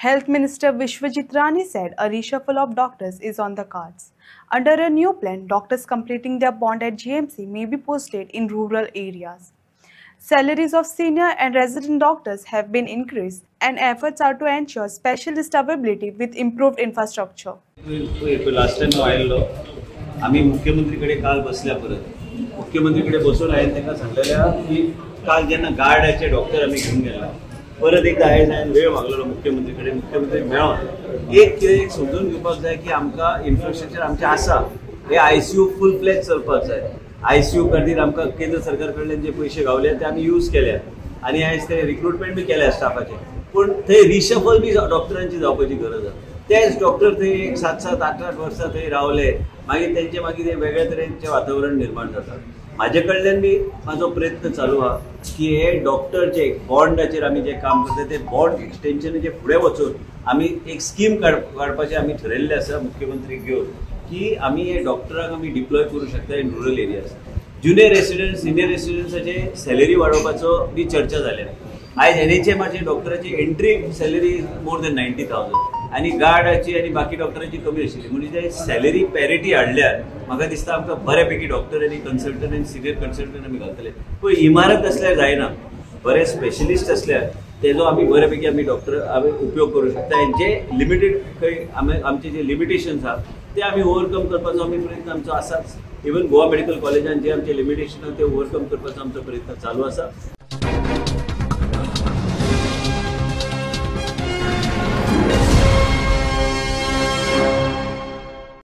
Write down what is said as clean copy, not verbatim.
Health Minister Vishwajit Rane said a reshuffle of doctors is on the cards. Under a new plan, doctors completing their bond at GMC may be posted in rural areas. Salaries of senior and resident doctors have been increased, and efforts are to ensure specialist availability with improved infrastructure. Last time आयिल्लो आम्ही मुख्यमंत्रीकडे काल बसल्या परत मुख्यमंत्रीकडे बसून हांवें तांकां सांगलेल्या की काल जेन्ना गार्डाचे डॉक्टर आमी घेवन गेला परत एकदा हांवें वेळ मागलेलो मुख्यमंत्रीकडे मुख्यमंत्री मेळोन एक समजून घेवपाक जाय की आमकां इन्फ्रास्ट्रक्चर आमचें आसा हे ICU फूल फ्लॅज चलपाक जाय ICU खातीर आमकां केंद्र सरकार कडल्यान जे पयशे गावले ते आमी यूज केल्या आनी आयज ते रिक्रुटमेंट बी केल्या स्टाफाचे पूण थंय रिशफल बी डॉक्टरांची जावपाची गरज आसा तेच डॉक्टर थंय एक 7-7, 8-8 वर्सां थंय रावले मागीर तेंचे मागीर वेगळ्या तरेचें वातावरण निर्माण जाता म्हाजे कडल्यान बी म्हाजो प्रयत्न चालू आहा की हे डॉक्टरचे बॉन्डाचेर आमी जे काम करता ते बॉन्ड एक्सटेन्शनाचे फुडें वचून आमी एक स्कीम काडपाचें आमी ठरयल्लें आसा मुख्यमंत्रीक घेवन की आमी हे डॉक्टरांक आमी डिप्लॉय करूं शकता in rural areas junior resident senior रेसिडेंट्साचे सॅलरी वाडोवपाचो बी चर्चा जाल्या आयज NHMचे डॉक्टराची एंट्री सॅलरी मोर दॅन 90,000 आनी गार्डाची आनी बाकी डॉक्टरांची कमी आशिल्ली म्हणजे ते सॅलरी पॅरिटी हाडल्यार म्हाका दिसता आमकां बऱ्यापैकी डॉक्टर आनी कंसल्टंट आनी सिनियर कंसल्टंट आमी घालतले पूण इमारत असल्यार जायना बरे स्पेशलिस्ट असल्यार तेजो आमी बऱ्यापैकी आमी डॉक्टर आमी उपयोग करूं शकता हेंचे लिमिटेड खंय आमचे जे लिमिटेशन्स आहा ते आमी ओवरकम करपाचो आमी प्रयत्न आमचो आसाच इवन गोवा मेडिकल कॉलेजान जे आमचे लिमिटेशन ते ओवरकम करपाचो आमचो प्रयत्न चालू आसा.